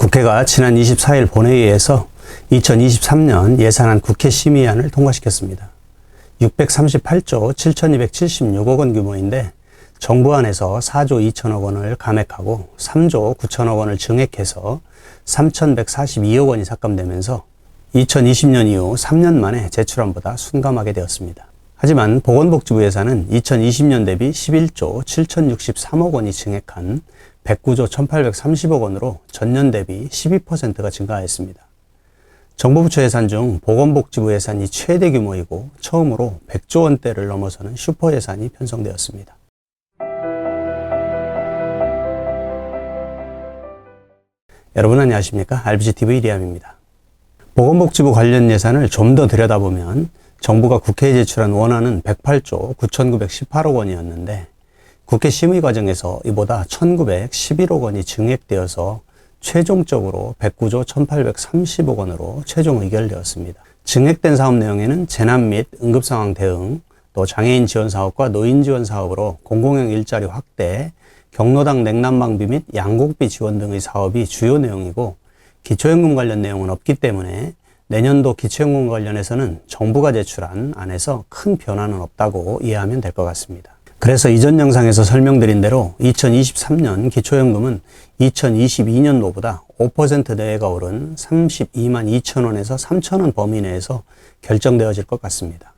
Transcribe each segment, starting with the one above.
국회가 지난 24일 본회의에서 2023년 예산안 국회 심의안을 통과시켰습니다. 638조 7,276억 원 규모인데 정부안에서 4조 2천억 원을 감액하고 3조 9천억 원을 증액해서 3,142억 원이 삭감되면서 2020년 이후 3년 만에 제출안보다 순감하게 되었습니다. 하지만 보건복지부 예산은 2020년 대비 11조 7,063억 원이 증액한 109조 1,830억 원으로 전년 대비 12%가 증가하였습니다. 정부 부처 예산 중 보건복지부 예산이 최대 규모이고 처음으로 100조 원대를 넘어서는 슈퍼 예산이 편성되었습니다. 여러분 안녕하십니까? RBCTV 리암입니다. 보건복지부 관련 예산을 좀 더 들여다보면 정부가 국회에 제출한 원안은 108조 9,918억 원이었는데 국회 심의 과정에서 이보다 1,911억 원이 증액되어서 최종적으로 109조 1,830억 원으로 최종 의결되었습니다. 증액된 사업 내용에는 재난 및 응급상황 대응, 또 장애인 지원 사업과 노인 지원 사업으로 공공형 일자리 확대, 경로당 냉난방비 및 양곡비 지원 등의 사업이 주요 내용이고 기초연금 관련 내용은 없기 때문에 내년도 기초연금 관련해서는 정부가 제출한 안에서 큰 변화는 없다고 이해하면 될 것 같습니다. 그래서 이전 영상에서 설명드린 대로 2023년 기초연금은 2022년도보다 5% 내외가 오른 32만 2천 원에서 3천 원 범위 내에서 결정되어질 것 같습니다.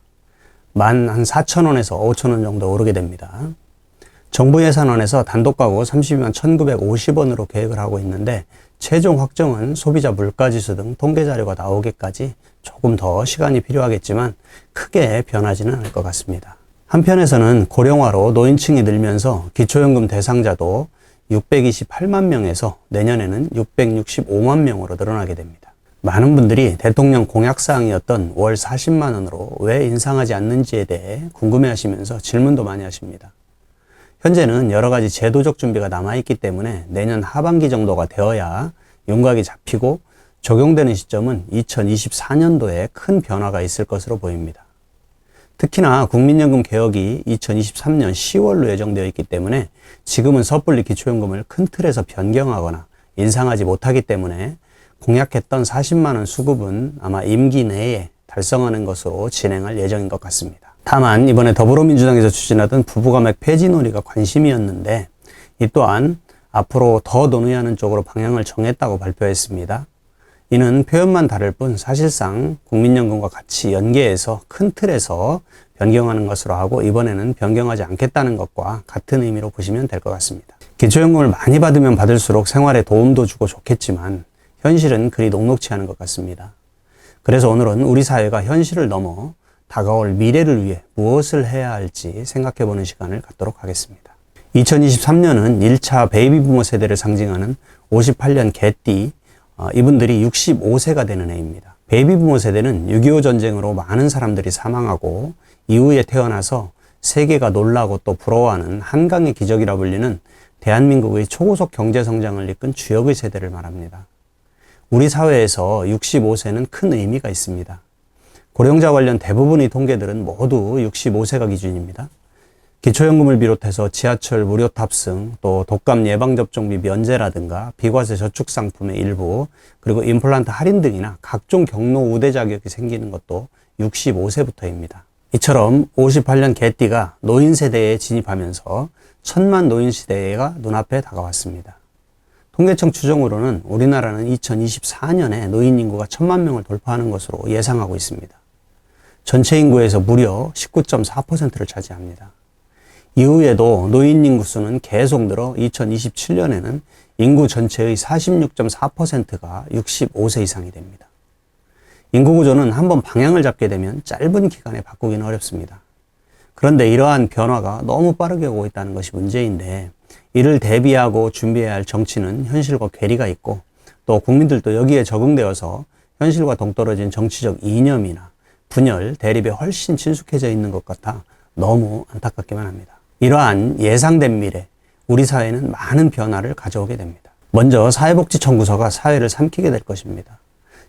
한 4천 원에서 5천 원 정도 오르게 됩니다. 정부 예산안에서 단독가구 32만 1,950원으로 계획을 하고 있는데 최종 확정은 소비자 물가지수 등 통계 자료가 나오기까지 조금 더 시간이 필요하겠지만 크게 변하지는 않을 것 같습니다. 한편에서는 고령화로 노인층이 늘면서 기초연금 대상자도 628만 명에서 내년에는 665만 명으로 늘어나게 됩니다. 많은 분들이 대통령 공약사항이었던 월 40만 원으로 왜 인상하지 않는지에 대해 궁금해하시면서 질문도 많이 하십니다. 현재는 여러 가지 제도적 준비가 남아있기 때문에 내년 하반기 정도가 되어야 윤곽이 잡히고 적용되는 시점은 2024년도에 큰 변화가 있을 것으로 보입니다. 특히나 국민연금 개혁이 2023년 10월로 예정되어 있기 때문에 지금은 섣불리 기초연금을 큰 틀에서 변경하거나 인상하지 못하기 때문에 공약했던 40만 원 수급은 아마 임기 내에 달성하는 것으로 진행할 예정인 것 같습니다. 다만 이번에 더불어민주당에서 추진하던 부부가맥 폐지 논의가 관심이었는데 이 또한 앞으로 더 논의하는 쪽으로 방향을 정했다고 발표했습니다. 이는 표현만 다를 뿐 사실상 국민연금과 같이 연계해서 큰 틀에서 변경하는 것으로 하고 이번에는 변경하지 않겠다는 것과 같은 의미로 보시면 될 것 같습니다. 기초연금을 많이 받으면 받을수록 생활에 도움도 주고 좋겠지만 현실은 그리 녹록치 않은 것 같습니다. 그래서 오늘은 우리 사회가 현실을 넘어 다가올 미래를 위해 무엇을 해야 할지 생각해보는 시간을 갖도록 하겠습니다. 2023년은 1차 베이비부머 세대를 상징하는 58년 개띠, 이분들이 65세가 되는 해입니다. 베이비부머 세대는 6.25 전쟁으로 많은 사람들이 사망하고 이후에 태어나서 세계가 놀라고 또 부러워하는 한강의 기적이라 불리는 대한민국의 초고속 경제성장을 이끈 주역의 세대를 말합니다. 우리 사회에서 65세는 큰 의미가 있습니다. 고령자 관련 대부분의 통계들은 모두 65세가 기준입니다. 기초연금을 비롯해서 지하철 무료 탑승, 또 독감 예방접종비 면제라든가 비과세 저축 상품의 일부, 그리고 임플란트 할인 등이나 각종 경로 우대 자격이 생기는 것도 65세부터입니다. 이처럼 58년 개띠가 노인 세대에 진입하면서 1,000만 노인 시대가 눈앞에 다가왔습니다. 통계청 추정으로는 우리나라는 2024년에 노인 인구가 1,000만 명을 돌파하는 것으로 예상하고 있습니다. 전체 인구에서 무려 19.4%를 차지합니다. 이후에도 노인 인구 수는 계속 늘어 2027년에는 인구 전체의 46.4%가 65세 이상이 됩니다. 인구 구조는 한번 방향을 잡게 되면 짧은 기간에 바꾸기는 어렵습니다. 그런데 이러한 변화가 너무 빠르게 오고 있다는 것이 문제인데 이를 대비하고 준비해야 할 정치는 현실과 괴리가 있고 또 국민들도 여기에 적응되어서 현실과 동떨어진 정치적 이념이나 분열, 대립에 훨씬 친숙해져 있는 것 같아 너무 안타깝기만 합니다. 이러한 예상된 미래, 우리 사회는 많은 변화를 가져오게 됩니다. 먼저 사회복지청구서가 사회를 삼키게 될 것입니다.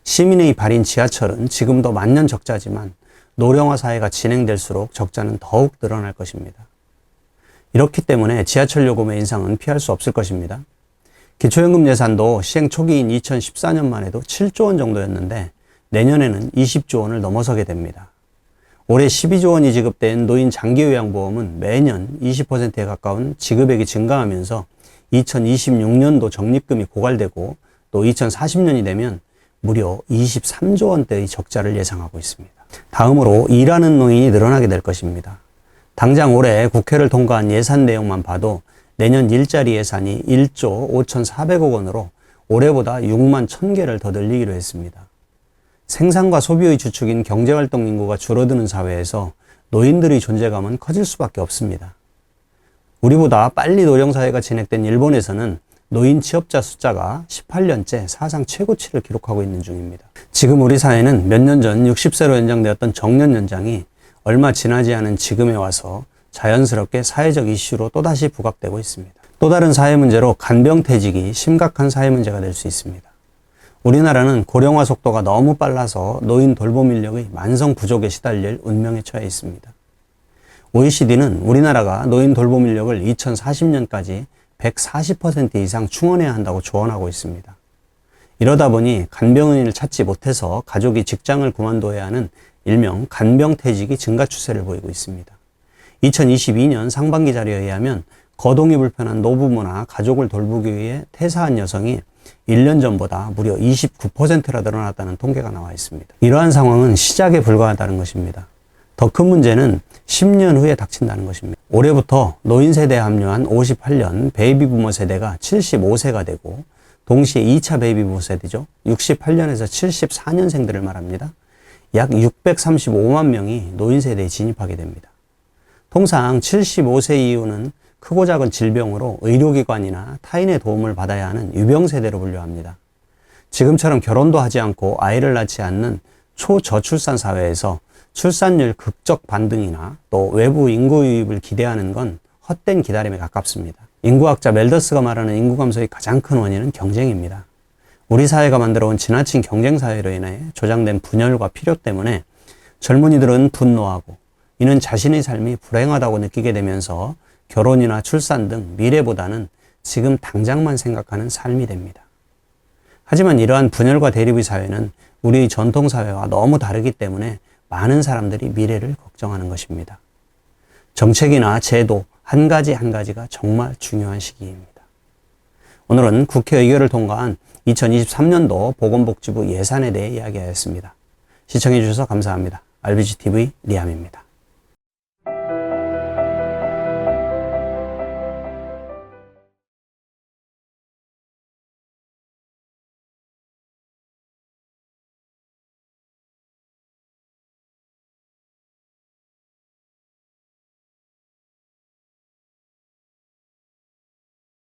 시민의 발인 지하철은 지금도 만년 적자지만 노령화 사회가 진행될수록 적자는 더욱 늘어날 것입니다. 이렇기 때문에 지하철 요금의 인상은 피할 수 없을 것입니다. 기초연금 예산도 시행 초기인 2014년만 해도 7조 원 정도였는데 내년에는 20조 원을 넘어서게 됩니다. 올해 12조 원이 지급된 노인 장기요양보험은 매년 20%에 가까운 지급액이 증가하면서 2026년도 적립금이 고갈되고 또 2040년이 되면 무려 23조 원대의 적자를 예상하고 있습니다. 다음으로 일하는 노인이 늘어나게 될 것입니다. 당장 올해 국회를 통과한 예산 내용만 봐도 내년 일자리 예산이 1조 5,400억 원으로 올해보다 6만 1,000개를 더 늘리기로 했습니다. 생산과 소비의 주축인 경제활동 인구가 줄어드는 사회에서 노인들의 존재감은 커질 수밖에 없습니다. 우리보다 빨리 노령사회가 진행된 일본에서는 노인 취업자 숫자가 18년째 사상 최고치를 기록하고 있는 중입니다. 지금 우리 사회는 몇 년 전 60세로 연장되었던 정년 연장이 얼마 지나지 않은 지금에 와서 자연스럽게 사회적 이슈로 또다시 부각되고 있습니다. 또 다른 사회 문제로 간병퇴직이 심각한 사회 문제가 될 수 있습니다. 우리나라는 고령화 속도가 너무 빨라서 노인 돌봄 인력의 만성 부족에 시달릴 운명에 처해 있습니다. OECD는 우리나라가 노인 돌봄 인력을 2040년까지 140% 이상 충원해야 한다고 조언하고 있습니다. 이러다 보니 간병인을 찾지 못해서 가족이 직장을 그만둬야 하는 일명 간병퇴직이 증가 추세를 보이고 있습니다. 2022년 상반기 자료에 의하면 거동이 불편한 노부모나 가족을 돌보기 위해 퇴사한 여성이 1년 전보다 무려 29%나 늘어났다는 통계가 나와 있습니다. 이러한 상황은 시작에 불과하다는 것입니다. 더 큰 문제는 10년 후에 닥친다는 것입니다. 올해부터 노인 세대에 합류한 58년 베이비부머 세대가 75세가 되고 동시에 2차 베이비부머 세대죠. 68년에서 74년생들을 말합니다. 약 635만 명이 노인 세대에 진입하게 됩니다. 통상 75세 이후는 크고 작은 질병으로 의료기관이나 타인의 도움을 받아야 하는 유병세대로 분류합니다. 지금처럼 결혼도 하지 않고 아이를 낳지 않는 초저출산 사회에서 출산율 극적 반등이나 또 외부 인구 유입을 기대하는 건 헛된 기다림에 가깝습니다. 인구학자 멜더스가 말하는 인구 감소의 가장 큰 원인은 경쟁입니다. 우리 사회가 만들어온 지나친 경쟁 사회로 인해 조장된 분열과 필요 때문에 젊은이들은 분노하고 이는 자신의 삶이 불행하다고 느끼게 되면서 결혼이나 출산 등 미래보다는 지금 당장만 생각하는 삶이 됩니다. 하지만 이러한 분열과 대립의 사회는 우리의 전통 사회와 너무 다르기 때문에 많은 사람들이 미래를 걱정하는 것입니다. 정책이나 제도 한 가지 한 가지가 정말 중요한 시기입니다. 오늘은 국회 의결을 통과한 2023년도 보건복지부 예산에 대해 이야기하였습니다. 시청해 주셔서 감사합니다. RBGTV 리암입니다.